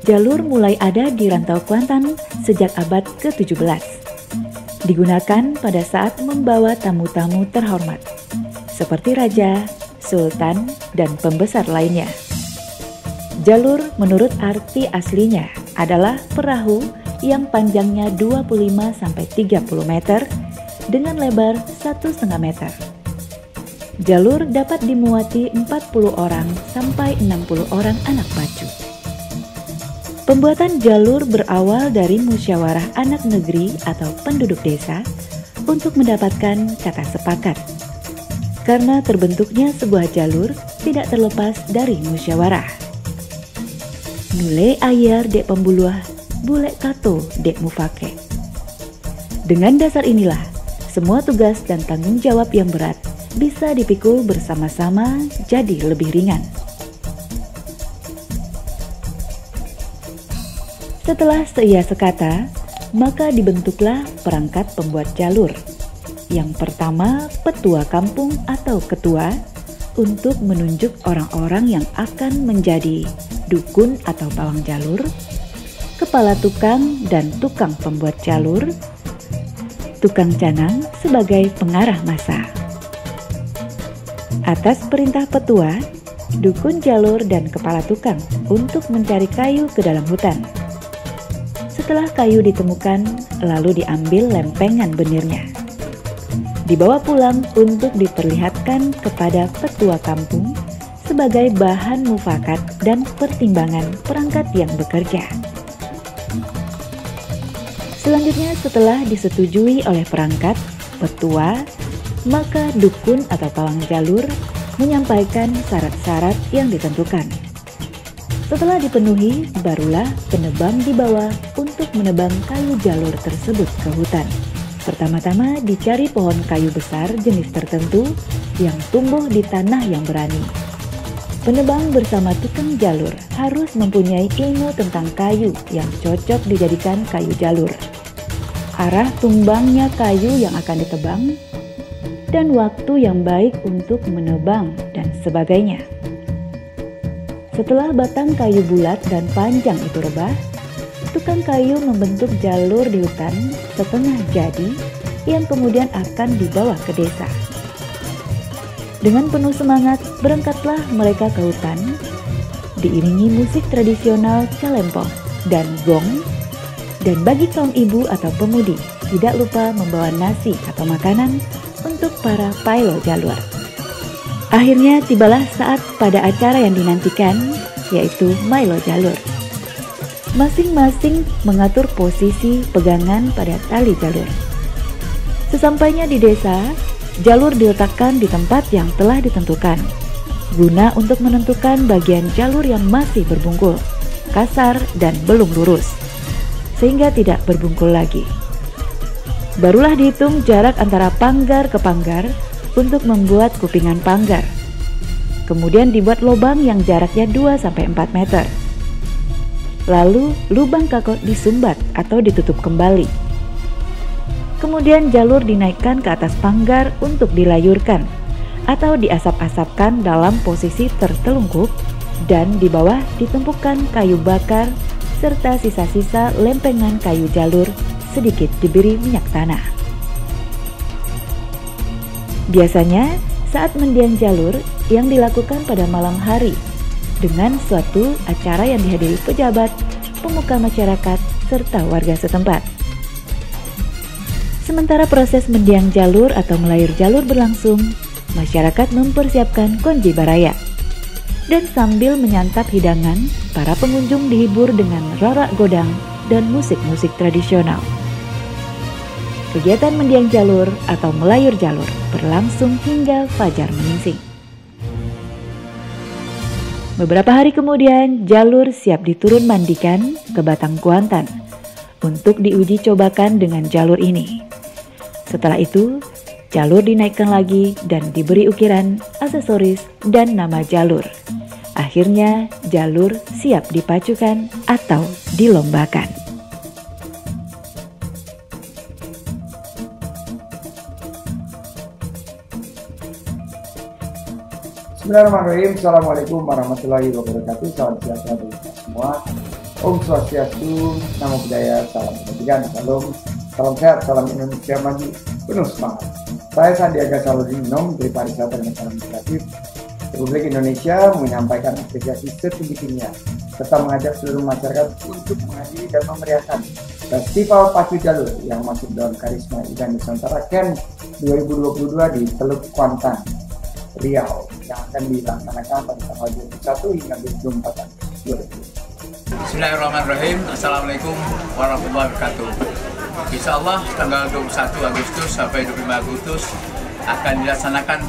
Jalur mulai ada di rantau Kuantan sejak abad ke-17. Digunakan pada saat membawa tamu-tamu terhormat, seperti raja, sultan, dan pembesar lainnya. Jalur menurut arti aslinya adalah perahu yang panjangnya 25-30 meter dengan lebar 1,5 meter. Jalur dapat dimuati 40 orang sampai 60 orang anak pacu. Pembuatan jalur berawal dari musyawarah anak negeri atau penduduk desa untuk mendapatkan kata sepakat. Karena terbentuknya sebuah jalur tidak terlepas dari musyawarah. Nule ayar dek pembuluh, bulek kato dek mufake. Dengan dasar inilah, semua tugas dan tanggung jawab yang berat bisa dipikul bersama-sama jadi lebih ringan. Setelah seia sekata, maka dibentuklah perangkat pembuat jalur. Yang pertama, petua kampung atau ketua untuk menunjuk orang-orang yang akan menjadi dukun atau pawang jalur, kepala tukang dan tukang pembuat jalur, tukang canang sebagai pengarah massa. Atas perintah petua, dukun jalur dan kepala tukang untuk mencari kayu ke dalam hutan. Setelah kayu ditemukan, lalu diambil lempengan benirnya. Dibawa pulang untuk diperlihatkan kepada petua kampung sebagai bahan mufakat dan pertimbangan perangkat yang bekerja. Selanjutnya, setelah disetujui oleh perangkat, petua, maka dukun atau pawang jalur menyampaikan syarat-syarat yang ditentukan. Setelah dipenuhi, barulah penebang dibawa untuk menebang kayu jalur tersebut ke hutan. Pertama-tama dicari pohon kayu besar jenis tertentu yang tumbuh di tanah yang berani. Penebang bersama tukang jalur harus mempunyai ilmu tentang kayu yang cocok dijadikan kayu jalur, arah tumbangnya kayu yang akan ditebang, dan waktu yang baik untuk menebang, dan sebagainya. Setelah batang kayu bulat dan panjang itu rebah, tukang kayu membentuk jalur di hutan setengah jadi yang kemudian akan dibawa ke desa. Dengan penuh semangat, berangkatlah mereka ke hutan, diiringi musik tradisional calempong dan gong, dan bagi kaum ibu atau pemudi, tidak lupa membawa nasi atau makanan untuk para pailo jalur. Akhirnya tibalah saat pada acara yang dinantikan, yaitu mailo jalur. Masing-masing mengatur posisi pegangan pada tali jalur. Sesampainya di desa, jalur diletakkan di tempat yang telah ditentukan, guna untuk menentukan bagian jalur yang masih berbungkul, kasar, dan belum lurus, sehingga tidak berbungkul lagi. Barulah dihitung jarak antara panggar ke panggar untuk membuat kupingan panggar. Kemudian dibuat lubang yang jaraknya 2-4 meter. Lalu lubang kakot disumbat atau ditutup kembali. Kemudian jalur dinaikkan ke atas panggar untuk dilayurkan atau diasap-asapkan dalam posisi tertelungkup, dan di bawah ditumpukan kayu bakar serta sisa-sisa lempengan kayu jalur sedikit diberi minyak tanah. Biasanya saat mendiang jalur yang dilakukan pada malam hari dengan suatu acara yang dihadiri pejabat, pemuka masyarakat, serta warga setempat. Sementara proses mendiang jalur atau melayur jalur berlangsung, masyarakat mempersiapkan konji baraya. Dan sambil menyantap hidangan, para pengunjung dihibur dengan rorak godang dan musik-musik tradisional. Kegiatan mendiang jalur atau melayur jalur berlangsung hingga fajar menyingsing. Beberapa hari kemudian, jalur siap diturun mandikan ke Batang Kuantan untuk diuji cobakan dengan jalur ini. Setelah itu, jalur dinaikkan lagi dan diberi ukiran, aksesoris, dan nama jalur. Akhirnya, jalur siap dipacukan atau dilombakan. Bismillahirrahmanirrahim. Assalamualaikum warahmatullahi wabarakatuh. Salam sejahtera bagi kita semua. Om Swastiastu, Namo Buddhaya, salam kebajikan, salam sehat, salam Indonesia maju, penuh semangat. Saya Sandiaga Salahuddin Uno, Menteri Pariwisata dan Ekonomi Kreatif Republik Indonesia, menyampaikan apresiasi setinggi-tingginya serta mengajak seluruh masyarakat untuk menghadiri dan memeriahkan Festival Pacu Jalur yang masuk dalam karisma Event Nusantara Camp 2022 di Teluk Kuantan, Riau, yang akan dilaksanakan pada tanggal 21 hingga 24 Agustus 2020. Bismillahirrahmanirrahim. Assalamualaikum warahmatullahi wabarakatuh. Insya Allah tanggal 21 Agustus sampai 25 Agustus akan dilaksanakan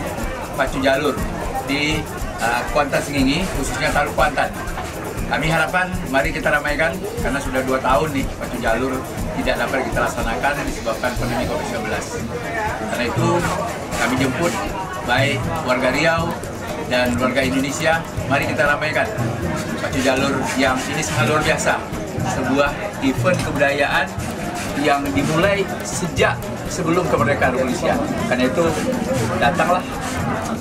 Pacu Jalur di Kuantan Sengingi, khususnya Teluk Kuantan. Kami harapkan mari kita ramaikan karena sudah 2 tahun nih Pacu Jalur tidak dapat kita laksanakan disebabkan pandemi COVID-19. Karena itu kami jemput baik warga Riau dan warga Indonesia, mari kita ramaikan Pacu Jalur yang ini sangat luar biasa. Sebuah event kebudayaan yang dimulai sejak sebelum kemerdekaan Indonesia. Karena itu datanglah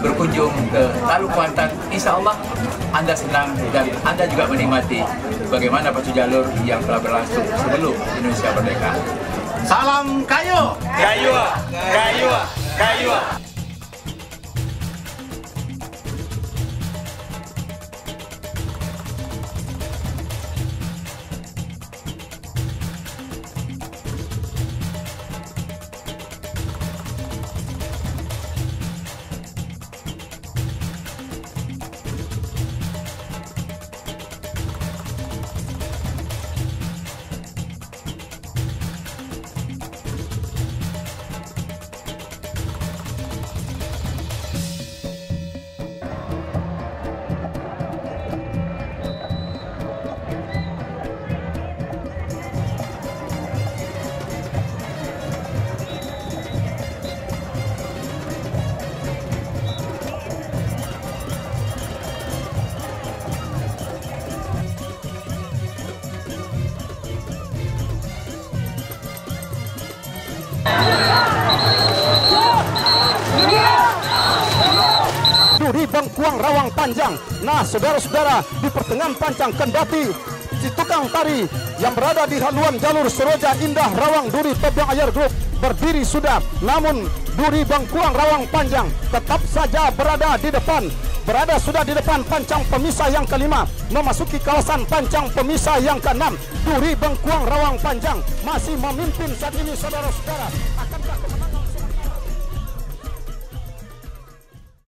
berkunjung ke Teluk Kuantan, insya Allah Anda senang dan Anda juga menikmati bagaimana Pacu Jalur yang telah berlangsung sebelum Indonesia merdeka. Salam Kayo! Kayua! Kayua! Kayua! Duri Bengkuang Rawang Panjang. Nah, saudara-saudara, di pertengahan Panjang kendati si tukang tari yang berada di haluan jalur Seroja Indah Rawang Duri Tobang Ayer Group berdiri sudah, namun Duri Bengkuang Rawang Panjang tetap saja berada sudah di depan pancang pemisah yang kelima, memasuki kawasan pancang pemisah yang keenam. Duri Bengkuang Rawang Panjang masih memimpin saat ini, saudara-saudara.